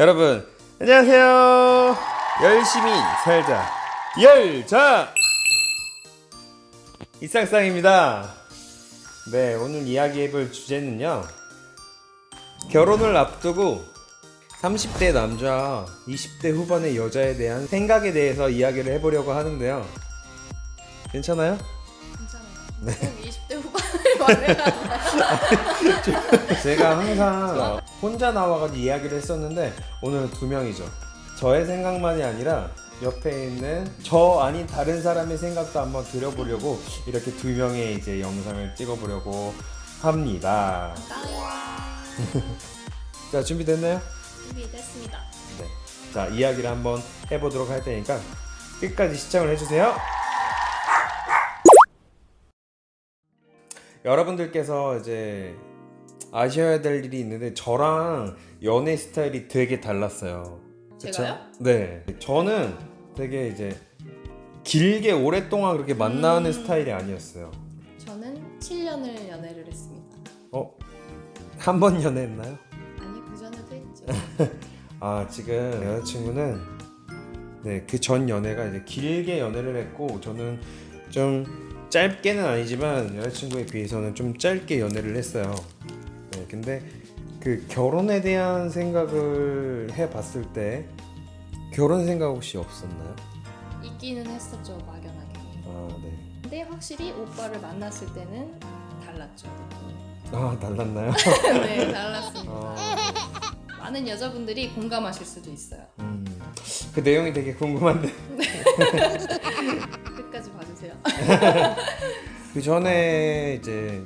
여러분 안녕하세요. 열심히 살자 열자 이상상입니다. 네, 오늘 이야기해볼 주제는요, 결혼을 앞두고 30대 남자 20대 후반의 여자에 대한 생각에 대해서 이야기를 해보려고 하는데요. 괜찮아요? 괜찮아요. 네. 20대 후반을 말해가지고 제가 항상 혼자 나와가지고 이야기를 했었는데 오늘은 두 명이죠. 저의 생각만이 아니라 옆에 있는 저 아닌 다른 사람의 생각도 한번 들어보려고 이렇게 두 명의 이제 영상을 찍어보려고 합니다. 자, 준비됐나요? 준비됐습니다. 네. 자, 이야기를 한번 해보도록 할 테니까 끝까지 시청을 해주세요. 여러분들께서 이제 아셔야 될 일이 있는데 저랑 연애 스타일이 되게 달랐어요. 제가요? 네. 저는 되게 이제 길게 오랫동안 그렇게 만나는 스타일이 아니었어요. 저는 7년을 연애를 했습니다. 한 번 연애했나요? 아니, 그 전에도 했죠. 아, 지금 여자친구는 네, 그 전 연애가 이제 길게 연애를 했고 저는 좀 짧게는 아니지만 여자친구에 비해서는 좀 짧게 연애를 했어요. 네, 근데 그 결혼에 대한 생각을 해봤을 때 결혼 생각 혹시 없었나요? 있기는 했었죠, 막연하게. 아, 네. 근데 확실히 오빠를 만났을 때는 달랐죠. 아, 달랐나요? 네, 달랐습니다. 많은 여자분들이 공감하실 수도 있어요. 그 내용이 되게 궁금한데. 끝까지 봐주세요. 그 전에 이제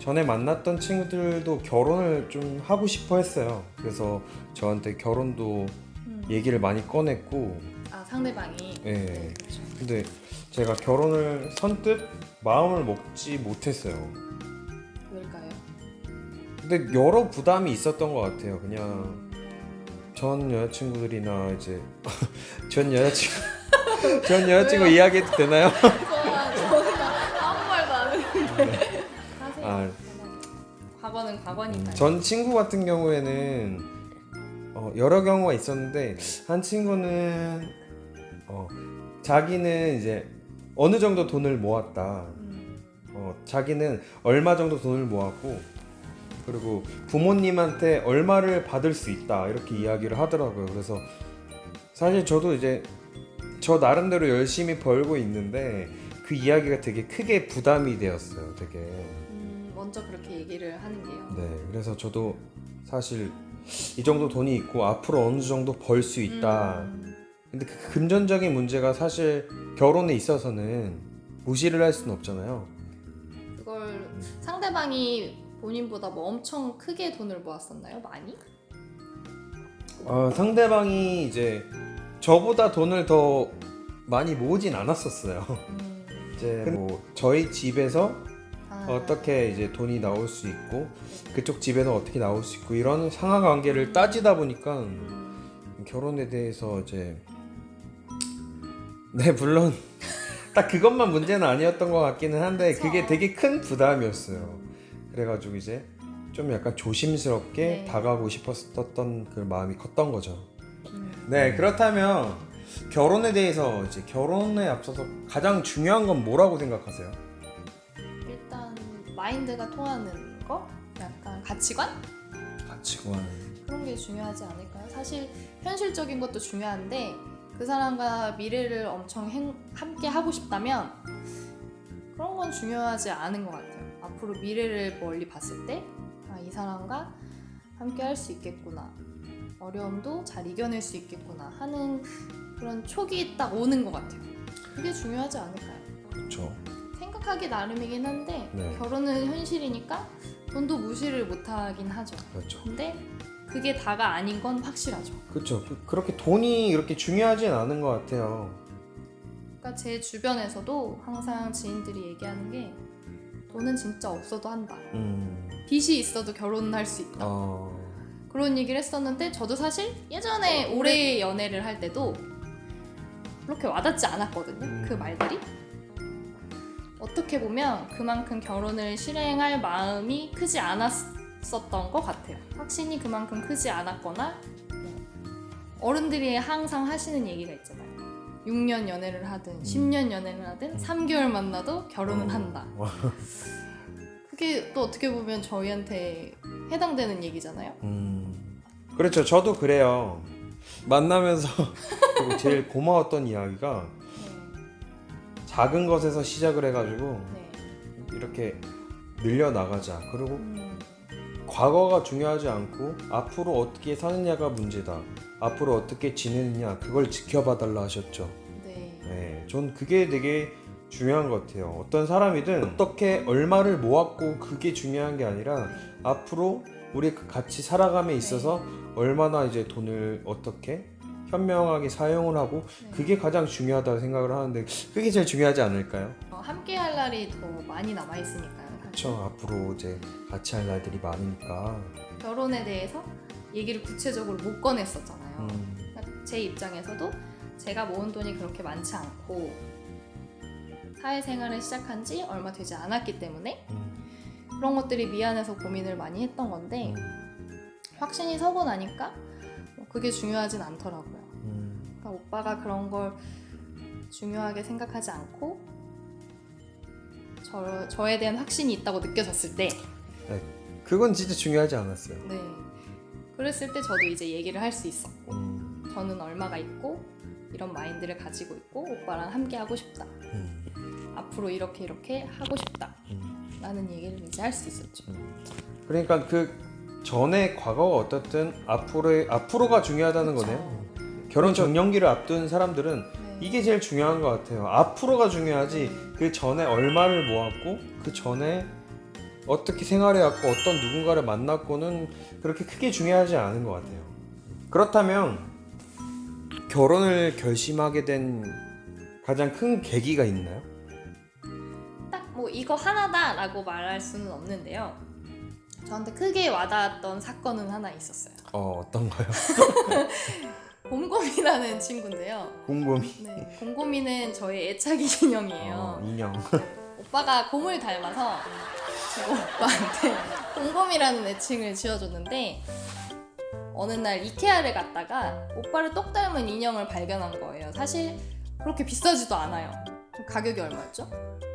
전에 만났던 친구들도 결혼을 좀 하고 싶어 했어요. 그래서 저한테 결혼도 얘기를 많이 꺼냈고. 아, 상대방이. 예. 네, 그렇죠. 근데 제가 결혼을 선뜻 마음을 먹지 못했어요. 왜일까요? 근데 여러 부담이 있었던 것 같아요. 그냥 전 여자친구들이나 이제 전 여자친구 이야기해도 되나요? 저희가 아무 말도 안 했는데. 하세요. 아, 과거는 과거니까요. 전 친구 같은 경우에는 여러 경우가 있었는데 한 친구는 자기는 이제 어느 정도 돈을 모았다. 자기는 얼마 정도 돈을 모았고 그리고 부모님한테 얼마를 받을 수 있다 이렇게 이야기를 하더라고요. 그래서 사실 저도 이제 저 나름대로 열심히 벌고 있는데 그 이야기가 되게 크게 부담이 되었어요. 되게. 먼저 그렇게 얘기를 하는 게요. 네, 그래서 저도 사실 이 정도 돈이 있고 앞으로 어느 정도 벌 수 있다. 근데 그 금전적인 문제가 사실 결혼에 있어서는 무시를 할 수는 없잖아요. 그걸 상대방이 본인보다 뭐 엄청 크게 돈을 모았었나요? 많이? 상대방이 이제 저보다 돈을 더 많이 모으진 않았었어요. 이제 뭐 저희 집에서 어떻게 이제 돈이 나올 수 있고 그쪽 집에는 어떻게 나올 수 있고 이런 상하관계를 따지다 보니까 결혼에 대해서 이제 네, 물론 딱 그것만 문제는 아니었던 것 같기는 한데 그쵸. 그게 되게 큰 부담이었어요. 그래가지고 이제 좀 약간 조심스럽게 네. 다가가고 싶었던 그 마음이 컸던 거죠. 네, 그렇다면 결혼에 대해서 이제 결혼에 앞서서 가장 중요한 건 뭐라고 생각하세요? 일단 마인드가 통하는 거? 약간 가치관? 가치관. 그런 게 중요하지 않을까요? 사실 현실적인 것도 중요한데 그 사람과 미래를 엄청 함께 하고 싶다면 그런 건 중요하지 않은 것 같아요. 앞으로 미래를 멀리 봤을 때 이 사람과 함께 할 수 있겠구나, 어려움도 잘 이겨낼 수 있겠구나 하는 그런 촉이 딱 오는 것 같아요. 그게 중요하지 않을까요? 그렇죠. 생각하기 나름이긴 한데 네. 결혼은 현실이니까 돈도 무시를 못하긴 하죠. 그렇죠. 근데 그게 다가 아닌 건 확실하죠. 그렇죠. 그렇게 돈이 그렇게 중요하진 않은 것 같아요. 그러니까 제 주변에서도 항상 지인들이 얘기하는 게 돈은 진짜 없어도 한다. 빚이 있어도 결혼할 수 있다. 그런 얘기를 했었는데 저도 사실 예전에 오래 연애를 할 때도 그렇게 와닿지 않았거든요. 그 말들이. 어떻게 보면 그만큼 결혼을 실행할 마음이 크지 않았었던 것 같아요. 확신이 그만큼 크지 않았거나 어른들이 항상 하시는 얘기가 있잖아요. 6년 연애를 하든 10년 연애를 하든 3개월 만나도 결혼은 한다. 그게 또 어떻게 보면 저희한테 해당되는 얘기잖아요. 그렇죠. 저도 그래요. 만나면서 그리고 제일 고마웠던 이야기가 작은 것에서 시작을 해가지고 네. 이렇게 늘려나가자. 그리고 과거가 중요하지 않고 앞으로 어떻게 사느냐가 문제다. 앞으로 어떻게 지내느냐 그걸 지켜봐 달라 하셨죠. 네. 네, 전 그게 되게 중요한 것 같아요. 어떤 사람이든 어떻게 얼마를 모았고 그게 중요한 게 아니라 앞으로 우리 같이 살아감에 있어서 얼마나 이제 돈을 어떻게 현명하게 사용을 하고 그게 가장 중요하다고 생각을 하는데 그게 제일 중요하지 않을까요? 함께 할 날이 더 많이 남아 있으니까요. 그렇죠. 앞으로 이제 같이 할 날들이 많으니까. 결혼에 대해서 얘기를 구체적으로 못 꺼냈었잖아요. 그러니까 제 입장에서도 제가 모은 돈이 그렇게 많지 않고 사회생활을 시작한 지 얼마 되지 않았기 때문에 그런 것들이 미안해서 고민을 많이 했던 건데 확신이 서고 나니까 그게 중요하진 않더라고요. 그러니까 오빠가 그런 걸 중요하게 생각하지 않고 저에 대한 확신이 있다고 느껴졌을 때 그건 진짜 중요하지 않았어요. 네. 그랬을 때 저도 이제 얘기를 할 수 있었고 저는 얼마가 있고 이런 마인드를 가지고 있고 오빠랑 함께 하고 싶다. 앞으로 이렇게 하고 싶다. 라는 얘기를 이제 할 수 있었죠. 그러니까 그 전에 과거가 어떻든 앞으로가 중요하다는 거네요. 결혼 정년기를 앞둔 사람들은 이게 제일 중요한 것 같아요. 앞으로가 중요하지 그 전에 얼마를 모았고 그 전에 어떻게 생활해왔고 어떤 누군가를 만났고는 그렇게 크게 중요하지 않은 것 같아요. 그렇다면 결혼을 결심하게 된 가장 큰 계기가 있나요? 딱 뭐 이거 하나다라고 말할 수는 없는데요. 저한테 크게 와닿았던 사건은 하나 있었어요. 어떤가요? 곰곰이라는 친구인데요. 곰곰이. 네, 곰곰이는 저의 애착 인형이에요. 인형. 오빠가 곰을 닮아서 제가 오빠한테 곰곰이라는 애칭을 지어줬는데 어느 날 이케아를 갔다가 오빠를 똑 닮은 인형을 발견한 거예요. 사실 그렇게 비싸지도 않아요. 가격이 얼마였죠?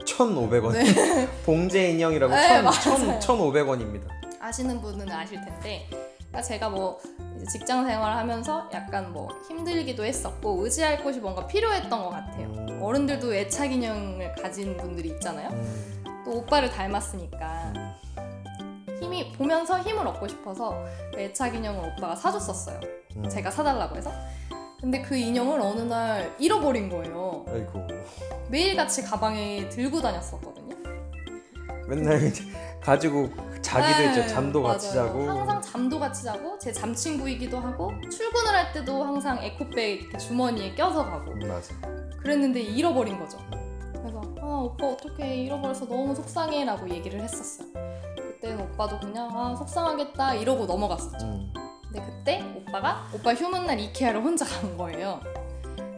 1,500원. 네. 봉제 인형이라고 네, 1,500원입니다. 아시는 분은 아실 텐데 그러니까 제가 뭐 이제 직장 생활하면서 약간 뭐 힘들기도 했었고 의지할 곳이 뭔가 필요했던 것 같아요. 어른들도 애착 인형을 가진 분들이 있잖아요. 또 오빠를 닮았으니까 보면서 힘을 얻고 싶어서 그 애착 인형을 오빠가 사줬었어요. 제가 사달라고 해서. 근데 그 인형을 어느 날 잃어버린 거예요. 아이고. 매일같이 가방에 들고 다녔었거든요. 맨날 이제 가지고 자기도 네, 이제 잠도 같이 맞아요. 자고. 항상 잠도 같이 자고 제 잠친구이기도 하고 출근을 할 때도 항상 에코백 이렇게 주머니에 껴서 가고 맞아. 그랬는데 잃어버린 거죠. 그래서 오빠 어떻게 잃어버려서 너무 속상해 라고 얘기를 했었어요. 그때는 오빠도 그냥 속상하겠다 이러고 넘어갔었죠. 근데 그때 오빠 휴문날 이케아를 혼자 간 거예요.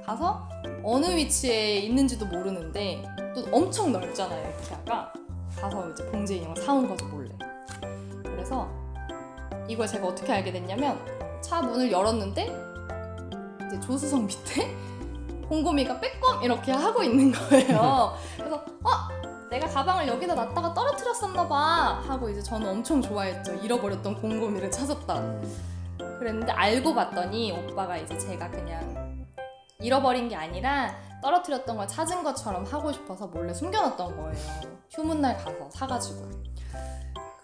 가서 어느 위치에 있는지도 모르는데 또 엄청 넓잖아요 이케아가. 가서 이제 봉제 인형을 사온 거죠 몰래. 그래서 이걸 제가 어떻게 알게 됐냐면 차 문을 열었는데 이제 조수석 밑에 곰곰이가 빼꼼 이렇게 하고 있는 거예요. 그래서 내가 가방을 여기다 놨다가 떨어뜨렸었나 봐 하고 이제 저는 엄청 좋아했죠. 잃어버렸던 곰곰이를 찾았다. 그랬는데 알고 봤더니 오빠가 이제 제가 그냥 잃어버린 게 아니라 떨어뜨렸던 걸 찾은 것처럼 하고 싶어서 몰래 숨겨놨던 거예요. 휴문날 가서 사가지고.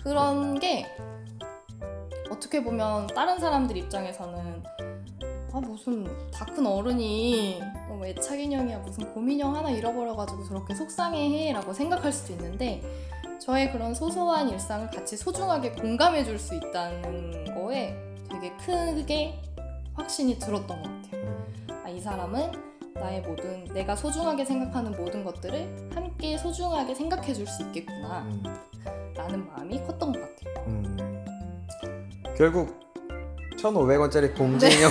그런 게 어떻게 보면 다른 사람들 입장에서는 무슨 다 큰 어른이 애착 인형이야 무슨 곰인형 하나 잃어버려가지고 저렇게 속상해해 라고 생각할 수도 있는데 저의 그런 소소한 일상을 같이 소중하게 공감해 줄 수 있다는 거에 되게 크게 확신이 들었던 것 같아요. 이 사람은 나의 내가 소중하게 생각하는 모든 것들을 함께 소중하게 생각해 줄 수 있겠구나 라는 마음이 컸던 것 같아요. 결국 1,500원짜리 봉제 인형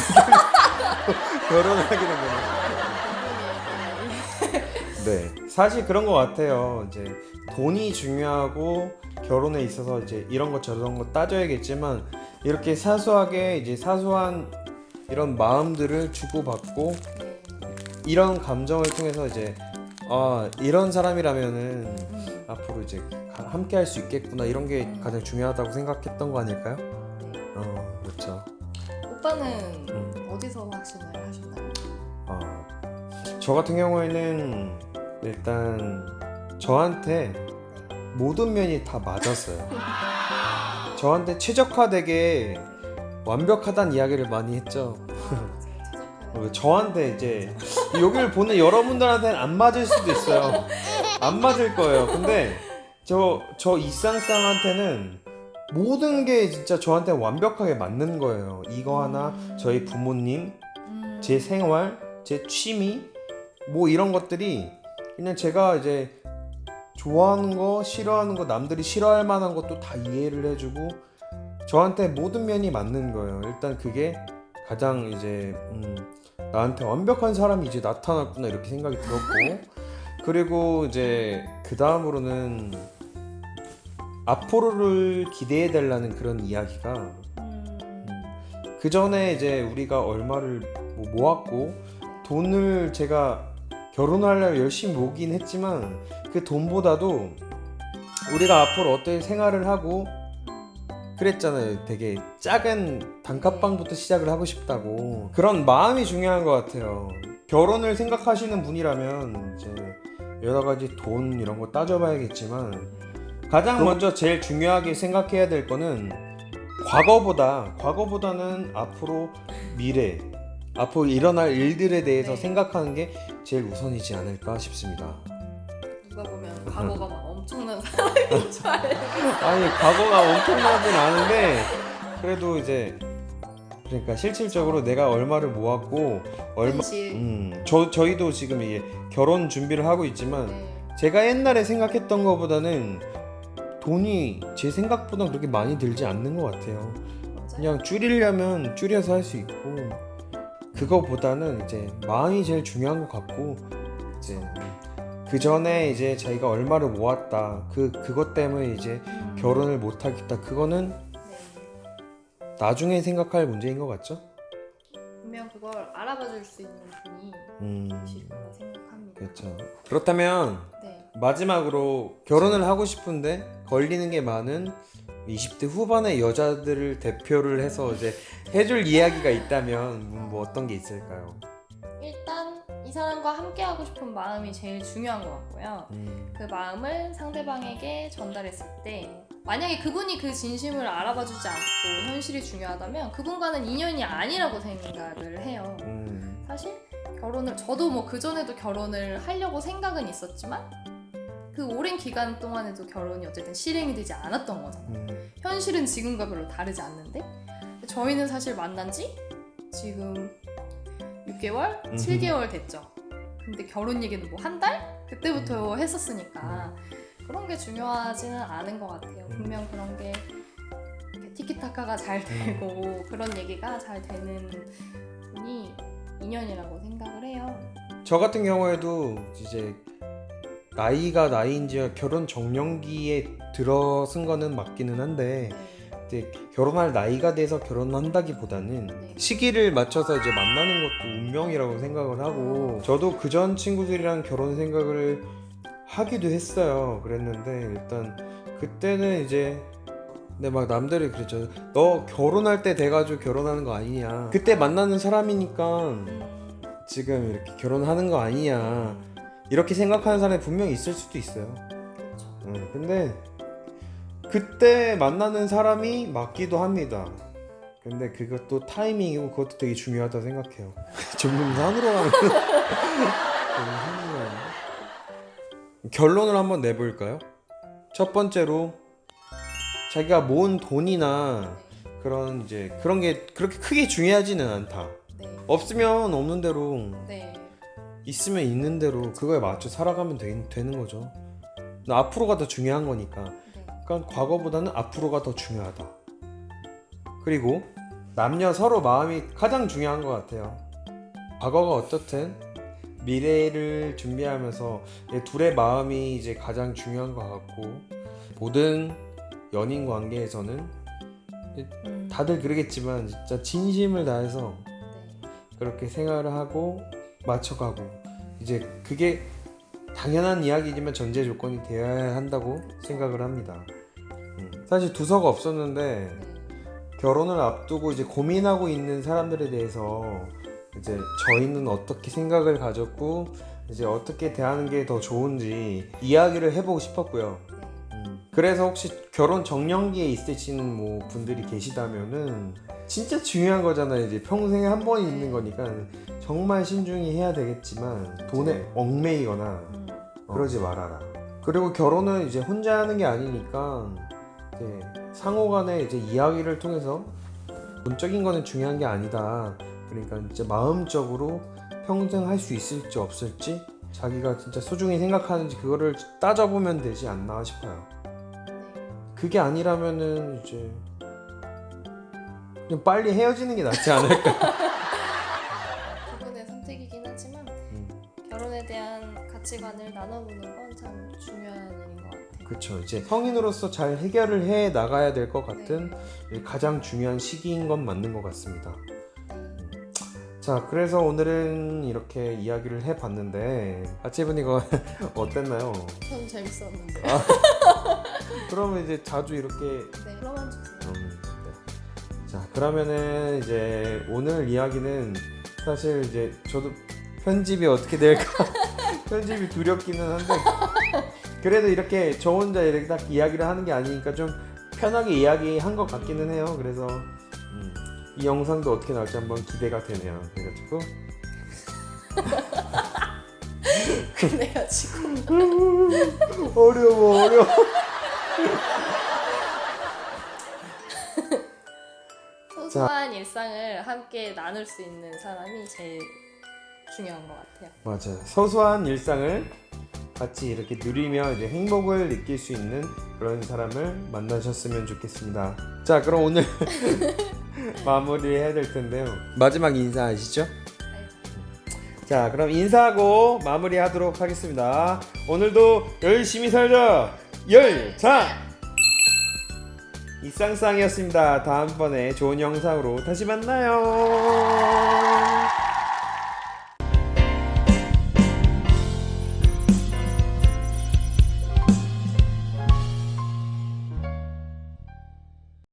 결혼을 하게 된 거네요. 네, 사실 그런 것 같아요. 이제 돈이 중요하고 결혼에 있어서 이제 이런 거 저런 거 따져야겠지만 이렇게 사소하게 이제 사소한 이런 마음들을 주고받고 네. 이런 감정을 통해서 이제 이런 사람이라면은 음. 앞으로 이제 함께 할 수 있겠구나 이런 게 가장 중요하다고 생각했던 거 아닐까요? 네. 그렇죠. 오빠는 어디서 확신을 하셨나요? 저 같은 경우에는 일단 저한테 모든 면이 다 맞았어요. 저한테 최적화되게 완벽하다는 이야기를 많이 했죠. 저한테 이제 여기를 보는 여러분들한테는 안 맞을 수도 있어요. 안 맞을 거예요. 근데 저 이쌍쌍한테는 모든 게 진짜 저한테 완벽하게 맞는 거예요. 이거 하나, 저희 부모님, 제 생활, 제 취미, 뭐 이런 것들이 그냥 제가 이제 좋아하는 거, 싫어하는 거, 남들이 싫어할 만한 것도 다 이해를 해주고 저한테 모든 면이 맞는 거예요. 일단 그게 가장 이제 나한테 완벽한 사람이 이제 나타났구나 이렇게 생각이 들었고 그리고 이제 그 다음으로는 앞으로를 기대해 달라는 그런 이야기가 그 전에 이제 우리가 얼마를 모았고 돈을 제가 결혼하려고 열심히 모으긴 했지만 그 돈보다도 우리가 앞으로 어떤 생활을 하고 그랬잖아요. 되게 작은 단칸방부터 시작을 하고 싶다고 그런 마음이 중요한 것 같아요. 결혼을 생각하시는 분이라면 이제 여러 가지 돈 이런 거 따져봐야겠지만 가장 먼저 제일 중요하게 생각해야 될 거는 과거보다는 앞으로 미래 앞으로 일어날 일들에 대해서 네. 생각하는 게 제일 우선이지 않을까 싶습니다. 누가 보면 과거가 막 엄청난 사람인 줄 알고. 아니 과거가 엄청나진 않은데 그래도 이제 그러니까 실질적으로 내가 얼마를 모았고 얼마 저희도 지금 이게 결혼 준비를 하고 있지만 네. 제가 옛날에 생각했던 것보다는 돈이 제 생각보다 그렇게 많이 들지 않는 것 같아요. 그냥 줄이려면 줄여서 할 수 있고 그거보다는 이제 마음이 제일 중요한 것 같고 이제 그 전에 이제 자기가 얼마를 모았다 그것 때문에 이제 결혼을 못 하겠다 그거는 네. 나중에 생각할 문제인 것 같죠? 분명 그걸 알아봐 줄 수 있는 분이 계실 거라 생각합니다. 그렇죠. 그렇다면 네. 마지막으로 결혼을 하고 싶은데 걸리는 게 많은 20대 후반의 여자들을 대표를 해서 이제 해줄 이야기가 있다면 뭐 어떤 게 있을까요? 일단 이 사람과 함께 하고 싶은 마음이 제일 중요한 것 같고요. 그 마음을 상대방에게 전달했을 때 만약에 그분이 그 진심을 알아봐 주지 않고 현실이 중요하다면 그분과는 인연이 아니라고 생각을 해요. 사실 저도 뭐 그전에도 결혼을 하려고 생각은 있었지만 그 오랜 기간 동안에도 결혼이 어쨌든 실행이 되지 않았던 거잖아요. 현실은 지금과 별로 다르지 않는데 저희는 사실 만난 지 지금 6개월? 7개월 됐죠. 근데 결혼 얘기는 뭐 한 달? 그때부터 했었으니까 그런 게 중요하지는 않은 것 같아요. 분명 그런 게 이렇게 티키타카가 잘 되고 그런 얘기가 잘 되는 분이 인연이라고 생각을 해요. 저 같은 경우에도 이제 나이가 나이인지 결혼 정년기에 들어선 거는 맞기는 한데 근데 결혼할 나이가 돼서 결혼한다기보다는 시기를 맞춰서 이제 만나는 것도 운명이라고 생각을 하고 저도 그전 친구들이랑 결혼 생각을 하기도 했어요. 그랬는데 일단 그때는 이제 근데 막 남들이 그랬죠. 너 결혼할 때 돼가지고 결혼하는 거 아니냐. 그때 만나는 사람이니까 지금 이렇게 결혼하는 거 아니냐. 이렇게 생각하는 사람이 분명히 있을 수도 있어요. 근데 그때 만나는 사람이 맞기도 합니다. 근데 그것도 타이밍이고 그것도 되게 중요하다고 생각해요. 점점 산으로 가는 결론을 한번 내볼까요? 첫 번째로 자기가 모은 돈이나 그런 게 그렇게 크게 중요하지는 않다. 없으면 없는 대로 있으면 있는 대로 그거에 맞춰 살아가면 되는 거죠. 앞으로가 더 중요한 거니까. 그러니까 과거보다는 앞으로가 더 중요하다. 그리고 남녀 서로 마음이 가장 중요한 것 같아요. 과거가 어떻든 미래를 준비하면서 둘의 마음이 이제 가장 중요한 것 같고 모든 연인 관계에서는 다들 그러겠지만 진짜 진심을 다해서 그렇게 생활을 하고 맞춰가고 이제 그게 당연한 이야기지만 전제 조건이 되어야 한다고 생각을 합니다. 사실 두서가 없었는데 네. 결혼을 앞두고 이제 고민하고 있는 사람들에 대해서 이제 저희는 어떻게 생각을 가졌고 이제 어떻게 대하는 게 더 좋은지 이야기를 해보고 싶었고요. 네. 그래서 혹시 결혼 정년기에 있으신 뭐 분들이 계시다면은 진짜 중요한 거잖아요. 이제 평생에 한 번 있는 거니까 정말 신중히 해야 되겠지만 돈에 얽매이거나 그러지 말아라. 그리고 결혼은 이제 혼자 하는 게 아니니까 이제 상호간에 이제 이야기를 통해서 돈적인 거는 중요한 게 아니다. 그러니까 이제 마음적으로 평생 할 수 있을지 없을지 자기가 진짜 소중히 생각하는지 그거를 따져보면 되지 않나 싶어요. 그게 아니라면은 이제 그냥 빨리 헤어지는 게 낫지 않을까. 그분의 선택이긴 하지만 결혼에 대한 가치관을 나눠보는 건 참 중요한 일인 것 같아요. 그렇죠. 이제 성인으로서 잘 해결을 해 나가야 될 것 같은 가장 중요한 시기인 건 맞는 것 같습니다. 자, 그래서 오늘은 이렇게 이야기를 해봤는데 아치분 이거 어땠나요? 전 재밌었는데. 그러면 이제 자주 이렇게 네, 그러면 주세요. 네. 자, 그러면은 이제 오늘 이야기는 사실 이제 저도 편집이 어떻게 될까 편집이 두렵기는 한데 그래도 이렇게 저 혼자 이렇게 딱 이야기를 하는 게 아니니까 좀 편하게 이야기한 것 같기는 해요. 그래서 이 영상도 어떻게 나올지 한번 기대가 되네요. 그래가지고 그래가지고 어려워. 소소한 일상을 함께 나눌 수 있는 사람이 제일 중요한 것 같아요. 맞아요. 소소한 일상을 같이 이렇게 누리며 이제 행복을 느낄 수 있는 그런 사람을 만나셨으면 좋겠습니다. 자, 그럼 오늘 마무리해야 될 텐데요. 마지막 인사하시죠? 자, 그럼 인사하고 마무리하도록 하겠습니다. 오늘도 열심히 살자 열창 이쌍쌍이었습니다. 다음번에 좋은 영상으로 다시 만나요.